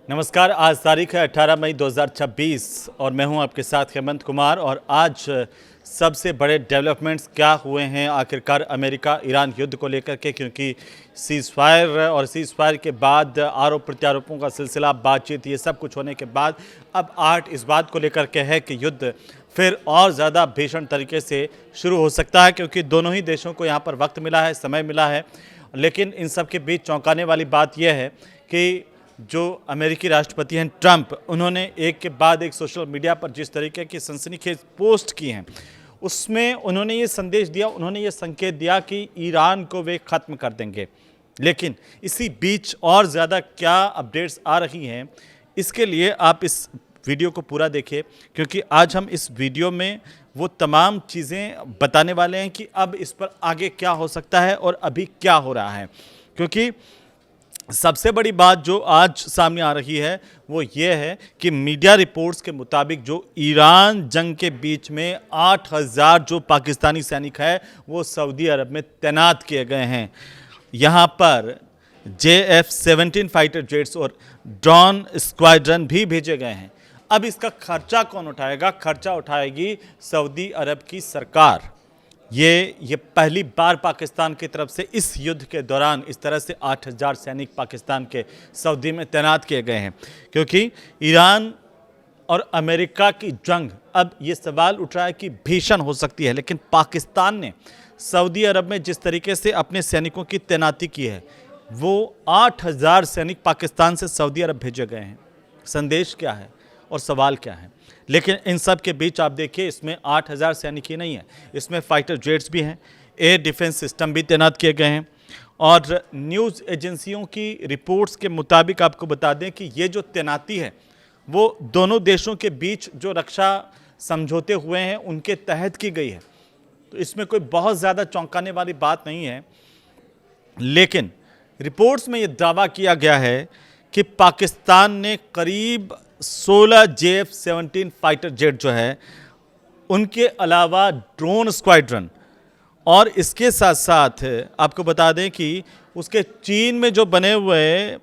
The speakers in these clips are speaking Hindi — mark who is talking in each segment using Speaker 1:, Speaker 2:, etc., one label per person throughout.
Speaker 1: नमस्कार। आज तारीख है 18 मई 2026 और मैं हूं आपके साथ हेमंत कुमार। और आज सबसे बड़े डेवलपमेंट्स क्या हुए हैं आखिरकार अमेरिका ईरान युद्ध को लेकर के, क्योंकि सीज़ फायर के बाद आरोप प्रत्यारोपों का सिलसिला, बातचीत, ये सब कुछ होने के बाद अब आर्ट इस बात को लेकर के है कि युद्ध फिर और ज़्यादा भीषण तरीके से शुरू हो सकता है, क्योंकि दोनों ही देशों को यहाँ पर वक्त मिला है, समय मिला है। लेकिन इन सब के बीच चौंकाने वाली बात यह है कि जो अमेरिकी राष्ट्रपति हैं ट्रंप, उन्होंने एक के बाद एक सोशल मीडिया पर जिस तरीके की सनसनीखेज पोस्ट की हैं, उसमें उन्होंने ये संदेश दिया, उन्होंने ये संकेत दिया कि ईरान को वे ख़त्म कर देंगे। लेकिन इसी बीच और ज़्यादा क्या अपडेट्स आ रही हैं, इसके लिए आप इस वीडियो को पूरा देखिए, क्योंकि आज हम इस वीडियो में वो तमाम चीज़ें बताने वाले हैं कि अब इस पर आगे क्या हो सकता है और अभी क्या हो रहा है। क्योंकि सबसे बड़ी बात जो आज सामने आ रही है वो ये है कि मीडिया रिपोर्ट्स के मुताबिक जो ईरान जंग के बीच में 8000 जो पाकिस्तानी सैनिक है वो सऊदी अरब में तैनात किए गए हैं। यहाँ पर JF-17 फाइटर जेट्स और ड्रोन स्क्वाड्रन भी भेजे गए हैं। अब इसका खर्चा कौन उठाएगा? खर्चा उठाएगी सऊदी अरब की सरकार। ये पहली बार पाकिस्तान की तरफ से इस युद्ध के दौरान इस तरह से 8000 सैनिक पाकिस्तान के सऊदी में तैनात किए गए हैं, क्योंकि ईरान और अमेरिका की जंग अब ये सवाल उठ रहा है कि भीषण हो सकती है। लेकिन पाकिस्तान ने सऊदी अरब में जिस तरीके से अपने सैनिकों की तैनाती की है, वो 8000 सैनिक पाकिस्तान से सऊदी अरब भेजे गए हैं। संदेश क्या है और सवाल क्या है? लेकिन इन सब के बीच आप देखिए, इसमें 8000 सैनिक ही नहीं है, इसमें फाइटर जेट्स भी हैं, एयर डिफेंस सिस्टम भी तैनात किए गए हैं। और न्यूज़ एजेंसियों की रिपोर्ट्स के मुताबिक आपको बता दें कि ये जो तैनाती है वो दोनों देशों के बीच जो रक्षा समझौते हुए हैं उनके तहत की गई है। तो इसमें कोई बहुत ज़्यादा चौंकाने वाली बात नहीं है। लेकिन रिपोर्ट्स में ये दावा किया गया है कि पाकिस्तान ने करीब 16 JF-17 फाइटर जेट जो है, उनके अलावा ड्रोन स्क्वाड्रन, और इसके साथ साथ आपको बता दें कि उसके चीन में जो बने हुए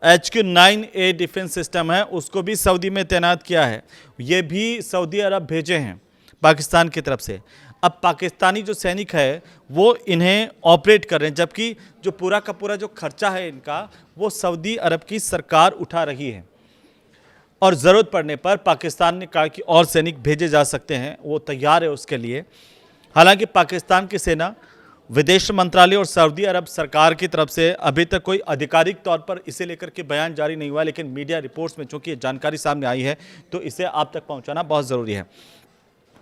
Speaker 1: HQ-9A डिफेंस सिस्टम है उसको भी सऊदी में तैनात किया है। ये भी सऊदी अरब भेजे हैं पाकिस्तान की तरफ से। अब पाकिस्तानी जो सैनिक है वो इन्हें ऑपरेट कर रहे हैं, जबकि जो पूरा का पूरा जो खर्चा है इनका वो सऊदी अरब की सरकार उठा रही है। और ज़रूरत पड़ने पर पाकिस्तान ने कहा कि और सैनिक भेजे जा सकते हैं, वो तैयार है उसके लिए। हालांकि पाकिस्तान की सेना, विदेश मंत्रालय और सऊदी अरब सरकार की तरफ से अभी तक कोई आधिकारिक तौर पर इसे लेकर के बयान जारी नहीं हुआ, लेकिन मीडिया रिपोर्ट्स में चूंकि ये जानकारी सामने आई है तो इसे आप तक पहुंचाना बहुत ज़रूरी है।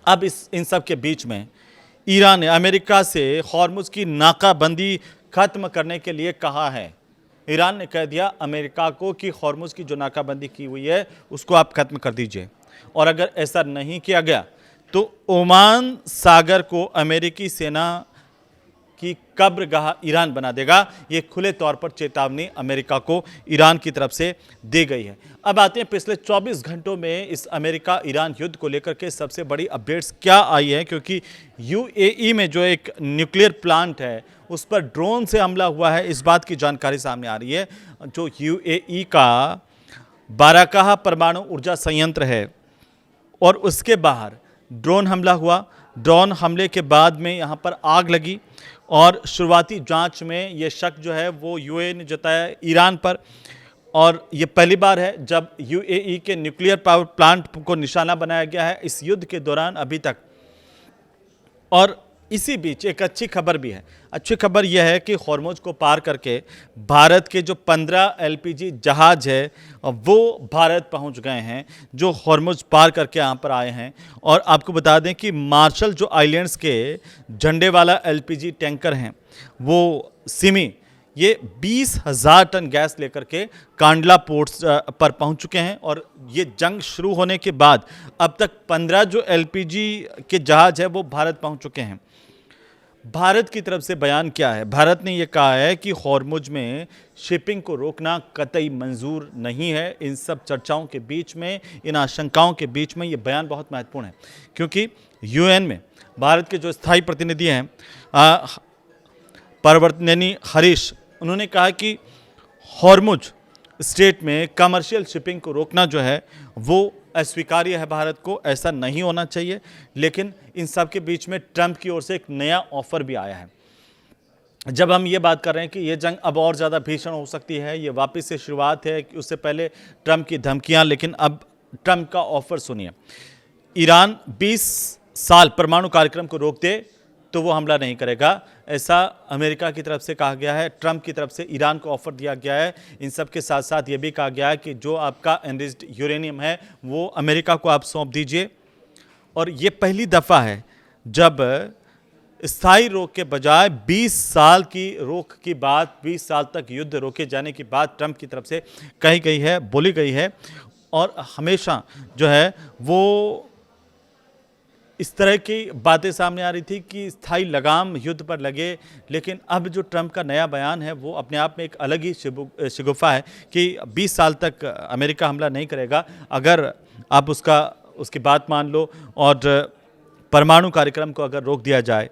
Speaker 1: अब इन सब के बीच में ईरान ने अमेरिका से हॉर्मुज़ की नाकाबंदी ख़त्म करने के लिए कहा है। ईरान ने कह दिया अमेरिका को कि हॉर्मुज़ की जो नाकाबंदी की हुई है उसको आप ख़त्म कर दीजिए, और अगर ऐसा नहीं किया गया तो ओमान सागर को अमेरिकी सेना की कब्रगाह ईरान बना देगा। ये खुले तौर पर चेतावनी अमेरिका को ईरान की तरफ से दी गई है। अब आते हैं पिछले 24 घंटों में इस अमेरिका ईरान युद्ध को लेकर के सबसे बड़ी अपडेट्स क्या आई है, क्योंकि UAE में जो एक न्यूक्लियर प्लांट है उस पर ड्रोन से हमला हुआ है, इस बात की जानकारी सामने आ रही है। जो UAE का बाराकाह परमाणु ऊर्जा संयंत्र है और उसके बाहर ड्रोन हमला हुआ। ड्रोन हमले के बाद में यहाँ पर आग लगी और शुरुआती जांच में ये शक जो है वो UAE ने जताया ईरान पर। और ये पहली बार है जब UAE के न्यूक्लियर पावर प्लांट को निशाना बनाया गया है इस युद्ध के दौरान अभी तक। और इसी बीच एक अच्छी खबर भी है। अच्छी खबर यह है कि हॉर्मुज़ को पार करके भारत के जो 15 LPG जहाज है वो भारत पहुंच गए हैं, जो हॉर्मुज़ पार करके यहाँ पर आए हैं। और आपको बता दें कि मार्शल जो आइलैंड्स के झंडे वाला LPG टैंकर हैं वो सिमी, ये 20,000 टन गैस लेकर के कांडला पोर्ट्स पर पहुंच चुके हैं। और ये जंग शुरू होने के बाद अब तक 15 जो LPG के जहाज है वो भारत पहुंच चुके हैं। भारत की तरफ से बयान क्या है? भारत ने ये कहा है कि हॉर्मुज़ में शिपिंग को रोकना कतई मंजूर नहीं है। इन सब चर्चाओं के बीच में, इन आशंकाओं के बीच में ये बयान बहुत महत्वपूर्ण है, क्योंकि UN में भारत के जो स्थायी प्रतिनिधि हैं परवर्तनेनी हरीश, उन्होंने कहा कि हॉर्मुज़ स्टेट में कमर्शियल शिपिंग को रोकना जो है वो अस्वीकार्य है भारत को, ऐसा नहीं होना चाहिए। लेकिन इन सब के बीच में ट्रंप की ओर से एक नया ऑफर भी आया है। जब हम ये बात कर रहे हैं कि ये जंग अब और ज़्यादा भीषण हो सकती है, ये वापस से शुरुआत है, कि उससे पहले ट्रंप की धमकियां, लेकिन अब ट्रंप का ऑफर सुनिए। ईरान 20 साल परमाणु कार्यक्रम को रोक दे तो वो हमला नहीं करेगा, ऐसा अमेरिका की तरफ से कहा गया है। ट्रंप की तरफ से ईरान को ऑफर दिया गया है। इन सब के साथ साथ ये भी कहा गया है कि जो आपका एनरिच्ड यूरेनियम है वो अमेरिका को आप सौंप दीजिए। और ये पहली दफ़ा है जब स्थायी रोक के बजाय 20 साल की रोक की बात, 20 साल तक युद्ध रोके जाने की बात ट्रंप की तरफ से कही गई है, बोली गई है। और हमेशा जो है वो इस तरह की बातें सामने आ रही थी कि स्थायी लगाम युद्ध पर लगे। लेकिन अब जो ट्रंप का नया बयान है वो अपने आप में एक अलग ही शगुफा है कि 20 साल तक अमेरिका हमला नहीं करेगा अगर आप उसकी बात मान लो और परमाणु कार्यक्रम को अगर रोक दिया जाए।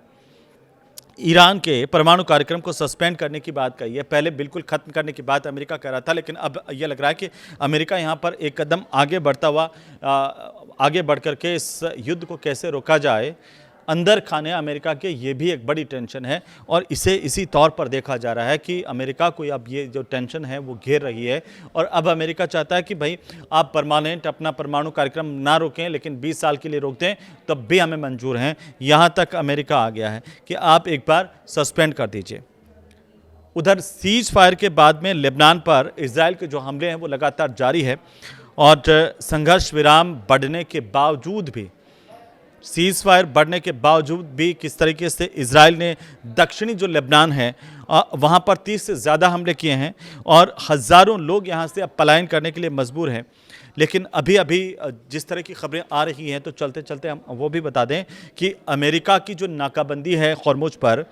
Speaker 1: ईरान के परमाणु कार्यक्रम को सस्पेंड करने की बात कही है, पहले बिल्कुल खत्म करने की बात अमेरिका कह रहा था, लेकिन अब यह लग रहा है कि अमेरिका यहाँ पर एक कदम आगे बढ़ता हुआ आगे बढ़ करके इस युद्ध को कैसे रोका जाए, अंदर खाने अमेरिका के, ये भी एक बड़ी टेंशन है। और इसे इसी तौर पर देखा जा रहा है कि अमेरिका को अब ये जो टेंशन है वो घेर रही है। और अब अमेरिका चाहता है कि भाई आप परमानेंट अपना परमाणु कार्यक्रम ना रोकें, लेकिन 20 साल के लिए रोक दें तब भी हमें मंजूर हैं। यहाँ तक अमेरिका आ गया है कि आप एक बार सस्पेंड कर दीजिए। उधर सीज फायर के बाद में लेबनान पर इजराइल के जो हमले हैं वो लगातार जारी है। और संघर्ष विराम बढ़ने के बावजूद भी, सीज फायर बढ़ने के बावजूद भी किस तरीके से इजराइल ने दक्षिणी जो लेबनान है वहाँ पर 30 से ज़्यादा हमले किए हैं और हज़ारों लोग यहाँ से अब पलायन करने के लिए मजबूर हैं। लेकिन अभी जिस तरह की खबरें आ रही हैं तो चलते चलते हम वो भी बता दें कि अमेरिका की जो नाकाबंदी है हॉर्मुज पर,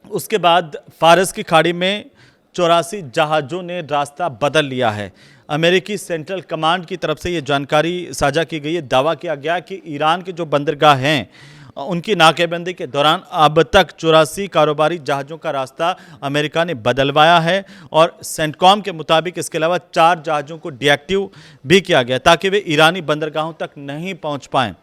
Speaker 1: उसके बाद फारस की खाड़ी में 84 जहाज़ों ने रास्ता बदल लिया है। अमेरिकी सेंट्रल कमांड की तरफ से ये जानकारी साझा की गई है। दावा किया गया कि ईरान के जो बंदरगाह हैं उनकी नाकेबंदी के दौरान अब तक 84 कारोबारी जहाज़ों का रास्ता अमेरिका ने बदलवाया है। और सेंटकॉम के मुताबिक इसके अलावा 4 जहाज़ों को डीएक्टिव भी किया गया ताकि वे ईरानी बंदरगाहों तक नहीं पहुंच पाएँ।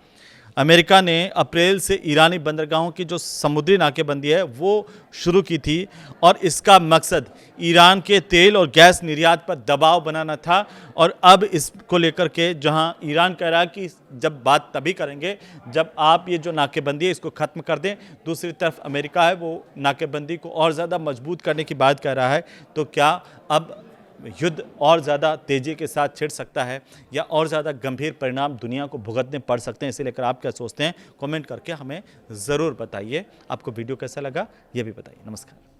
Speaker 1: अमेरिका ने अप्रैल से ईरानी बंदरगाहों की जो समुद्री नाकेबंदी है वो शुरू की थी और इसका मकसद ईरान के तेल और गैस निर्यात पर दबाव बनाना था। और अब इसको लेकर के जहां ईरान कह रहा है कि जब बात तभी करेंगे जब आप ये जो नाकेबंदी है इसको ख़त्म कर दें, दूसरी तरफ अमेरिका है वो नाकेबंदी को और ज़्यादा मजबूत करने की बात कह रहा है। तो क्या अब युद्ध और ज़्यादा तेज़ी के साथ छिड़ सकता है या और ज़्यादा गंभीर परिणाम दुनिया को भुगतने पड़ सकते हैं? इसे लेकर आप क्या सोचते हैं? कमेंट करके हमें ज़रूर बताइए। आपको वीडियो कैसा लगा ये भी बताइए। नमस्कार।